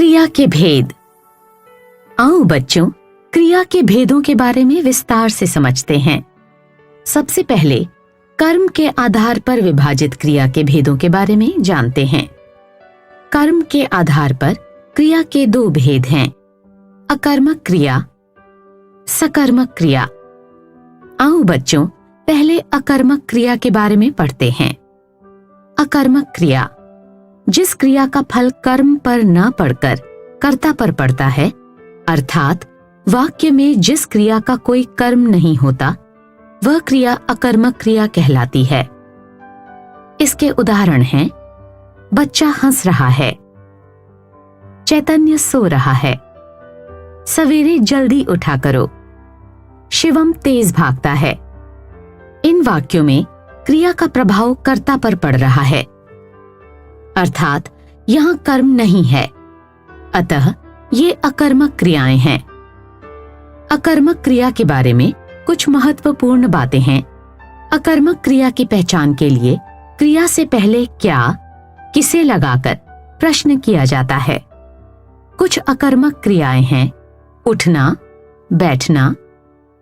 क्रिया के भेद। आओ बच्चों, क्रिया के भेदों के बारे में विस्तार से समझते हैं। सबसे पहले कर्म के आधार पर विभाजित क्रिया के भेदों के बारे में जानते हैं। कर्म के आधार पर क्रिया के दो भेद हैं, अकर्मक क्रिया, सकर्मक क्रिया। आओ बच्चों, पहले अकर्मक क्रिया के बारे में पढ़ते हैं। अकर्मक क्रिया, जिस क्रिया का फल कर्म पर न पड़कर कर्ता पर पड़ता है, अर्थात वाक्य में जिस क्रिया का कोई कर्म नहीं होता, वह क्रिया अकर्मक क्रिया कहलाती है। इसके उदाहरण हैं, बच्चा हंस रहा है, चैतन्य सो रहा है, सवेरे जल्दी उठा करो, शिवम तेज भागता है। इन वाक्यों में क्रिया का प्रभाव कर्ता पर पड़ रहा है, अर्थात यहां कर्म नहीं है, अतः ये अकर्मक क्रियाएं हैं। अकर्मक क्रिया के बारे में कुछ महत्वपूर्ण बातें हैं। अकर्मक क्रिया की पहचान के लिए क्रिया से पहले क्या, किसे लगाकर प्रश्न किया जाता है। कुछ अकर्मक क्रियाएं हैं, उठना, बैठना,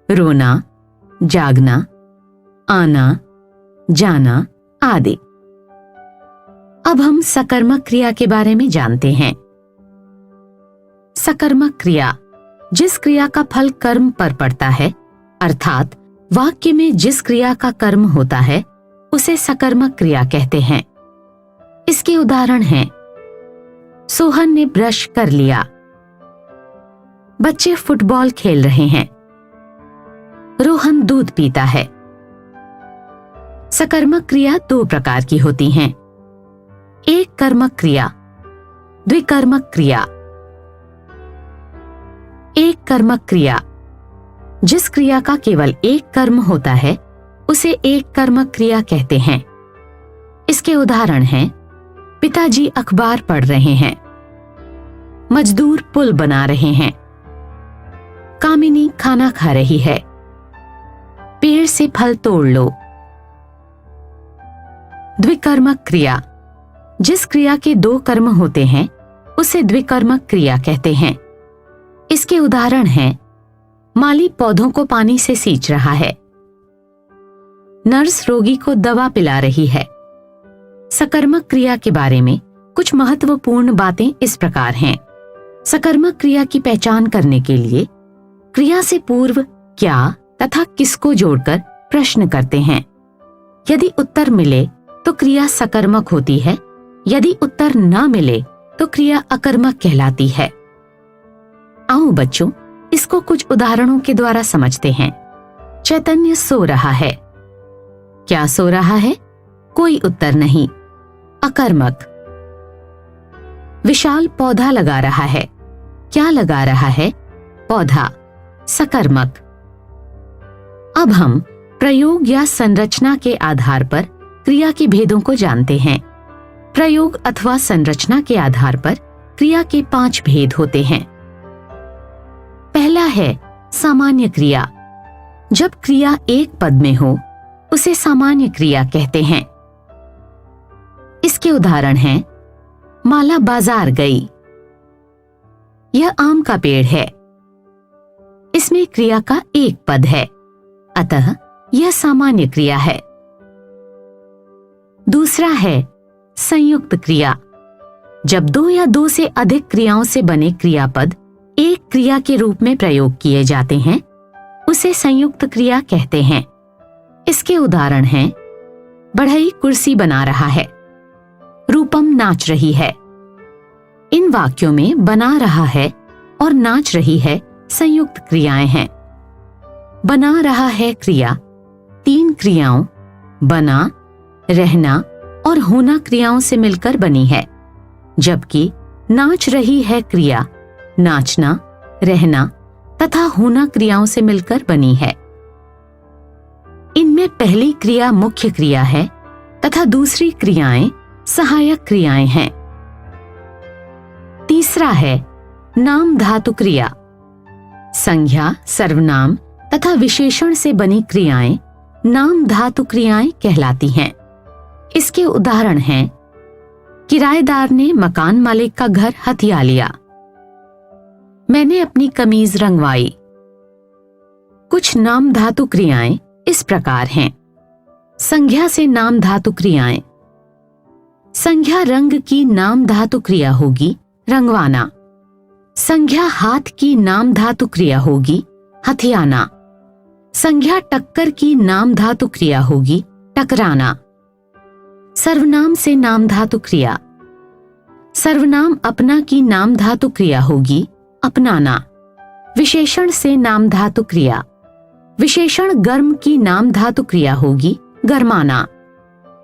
रोना, जागना, आना, जाना आदि। अब हम सकर्मक क्रिया के बारे में जानते हैं। सकर्मक क्रिया, जिस क्रिया का फल कर्म पर पड़ता है, अर्थात वाक्य में जिस क्रिया का कर्म होता है, उसे सकर्मक क्रिया कहते हैं। इसके उदाहरण हैं, सोहन ने ब्रश कर लिया, बच्चे फुटबॉल खेल रहे हैं, रोहन दूध पीता है। सकर्मक क्रिया दो प्रकार की होती हैं, एक कर्मक क्रिया, द्विकर्मक क्रिया। एक कर्मक क्रिया, जिस क्रिया का केवल एक कर्म होता है, उसे एक कर्मक क्रिया कहते हैं। इसके उदाहरण हैं, पिताजी अखबार पढ़ रहे हैं, मजदूर पुल बना रहे हैं, कामिनी खाना खा रही है, पेड़ से फल तोड़ लो। द्विकर्मक क्रिया, जिस क्रिया के दो कर्म होते हैं, उसे द्विकर्मक क्रिया कहते हैं। इसके उदाहरण हैं, माली पौधों को पानी से सींच रहा है, नर्स रोगी को दवा पिला रही है। सकर्मक क्रिया के बारे में कुछ महत्वपूर्ण बातें इस प्रकार हैं। सकर्मक क्रिया की पहचान करने के लिए क्रिया से पूर्व क्या तथा किसको जोड़कर प्रश्न करते हैं। यदि उत्तर मिले तो क्रिया सकर्मक होती है, यदि उत्तर न मिले तो क्रिया अकर्मक कहलाती है। आओ बच्चों, इसको कुछ उदाहरणों के द्वारा समझते हैं। चैतन्य सो रहा है, क्या सो रहा है? कोई उत्तर नहीं, अकर्मक। विशाल पौधा लगा रहा है, क्या लगा रहा है? पौधा, सकर्मक। अब हम प्रयोग या संरचना के आधार पर क्रिया के भेदों को जानते हैं। प्रयोग अथवा संरचना के आधार पर क्रिया के 5 भेद होते हैं। पहला है सामान्य क्रिया। जब क्रिया एक पद में हो, उसे सामान्य क्रिया कहते हैं। इसके उदाहरण हैं, माला बाजार गई, यह आम का पेड़ है। इसमें क्रिया का एक पद है, अतः यह सामान्य क्रिया है। दूसरा है संयुक्त क्रिया। जब दो या दो से अधिक क्रियाओं से बने क्रियापद एक क्रिया के रूप में प्रयोग किए जाते हैं, उसे संयुक्त क्रिया कहते हैं। इसके उदाहरण हैं, बढ़ई कुर्सी बना रहा है, रूपम नाच रही है। इन वाक्यों में बना रहा है और नाच रही है संयुक्त क्रियाएं हैं। बना रहा है क्रिया 3 क्रियाओं बना, रहना और होना क्रियाओं से मिलकर बनी है, जबकि नाच रही है क्रिया नाचना, रहना तथा होना क्रियाओं से मिलकर बनी है। इनमें पहली क्रिया मुख्य क्रिया है तथा दूसरी क्रियाएं सहायक क्रियाएं हैं। तीसरा है नाम धातु क्रिया। संज्ञा, सर्वनाम तथा विशेषण से बनी क्रियाएं नाम धातु क्रियाएं कहलाती हैं। इसके उदाहरण हैं, किराएदार ने मकान मालिक का घर हथिया लिया, मैंने अपनी कमीज रंगवाई। कुछ नाम धातु क्रियाएं इस प्रकार हैं। संज्ञा से नाम धातु क्रियाएं। संज्ञा रंग की नाम धातु क्रिया होगी रंगवाना। संज्ञा हाथ की नाम धातु क्रिया होगी हथियाना। संज्ञा टक्कर की नाम धातु क्रिया होगी टकराना। सर्वनाम से नाम धातु क्रिया। सर्वनाम अपना की नाम धातु क्रिया होगी अपनाना। विशेषण से नाम धातु क्रिया। विशेषण गर्म की नाम धातु क्रिया होगी गरमाना।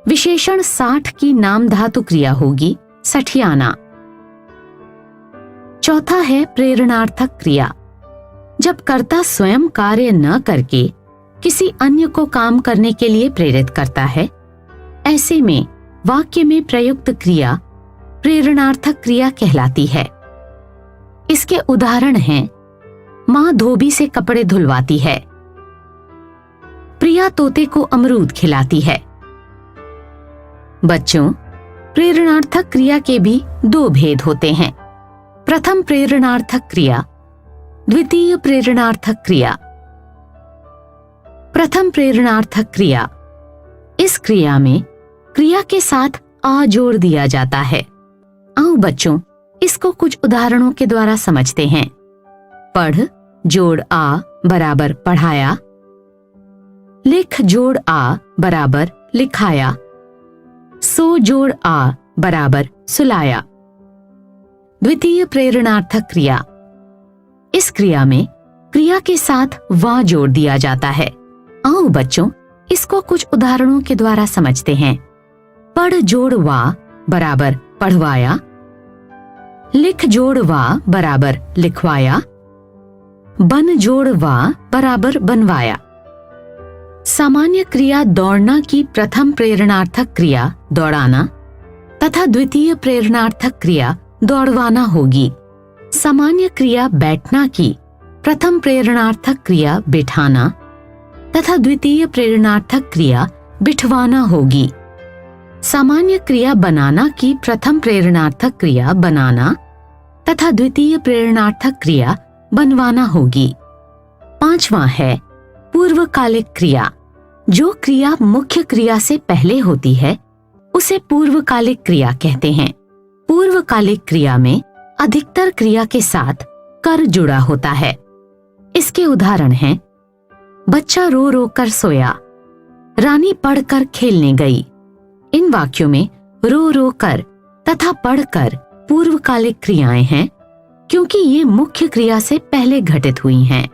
विशेषण 60 की नाम धातु क्रिया होगी सठियाना। चौथा है प्रेरणार्थक क्रिया। जब कर्ता स्वयं कार्य न करके किसी अन्य को काम करने के लिए प्रेरित करता है, ऐसे में वाक्य में प्रयुक्त क्रिया प्रेरणार्थक क्रिया कहलाती है। इसके उदाहरण हैं, मां धोबी से कपड़े धुलवाती है। प्रिया तोते को अमरूद खिलाती है। बच्चों, प्रेरणार्थक क्रिया के भी 2 भेद होते हैं। प्रथम प्रेरणार्थक क्रिया, द्वितीय प्रेरणार्थक क्रिया। प्रथम प्रेरणार्थक क्रिया। इस क्रिया में क्रिया के साथ आ जोड़ दिया जाता है। आओ बच्चों, इसको कुछ उदाहरणों के द्वारा समझते हैं। पढ़ जोड़ आ बराबर पढ़ाया। लिख जोड़ आ बराबर लिखाया। सो जोड़ आ बराबर सुलाया। द्वितीय प्रेरणार्थक क्रिया। इस क्रिया में क्रिया के साथ वा जोड़ दिया जाता है। आओ बच्चों, इसको कुछ उदाहरणों के द्वारा समझते हैं। पढ़ जोड़ वा बराबर पढ़वाया। लिख जोड़ वा बराबर लिखवाया। बन जोड़ वा बराबर बनवाया। सामान्य क्रिया दौड़ना की प्रथम प्रेरणार्थक क्रिया दौड़ाना तथा द्वितीय प्रेरणार्थक क्रिया दौड़वाना होगी। सामान्य क्रिया बैठना की प्रथम प्रेरणार्थक क्रिया बिठाना तथा द्वितीय प्रेरणार्थक क्रिया बिठवाना होगी। सामान्य क्रिया बनाना की प्रथम प्रेरणार्थक क्रिया बनाना तथा द्वितीय प्रेरणार्थक क्रिया बनवाना होगी। पांचवा है पूर्वकालिक क्रिया। जो क्रिया मुख्य क्रिया से पहले होती है उसे पूर्वकालिक क्रिया कहते हैं। पूर्वकालिक क्रिया में अधिकतर क्रिया के साथ कर जुड़ा होता है। इसके उदाहरण हैं, बच्चा रो रो कर सोया। रानी पढ़कर खेलने गई। इन वाक्यों में रो रो कर तथा पढ़कर पूर्वकालिक क्रियाएं हैं, क्योंकि ये मुख्य क्रिया से पहले घटित हुई हैं।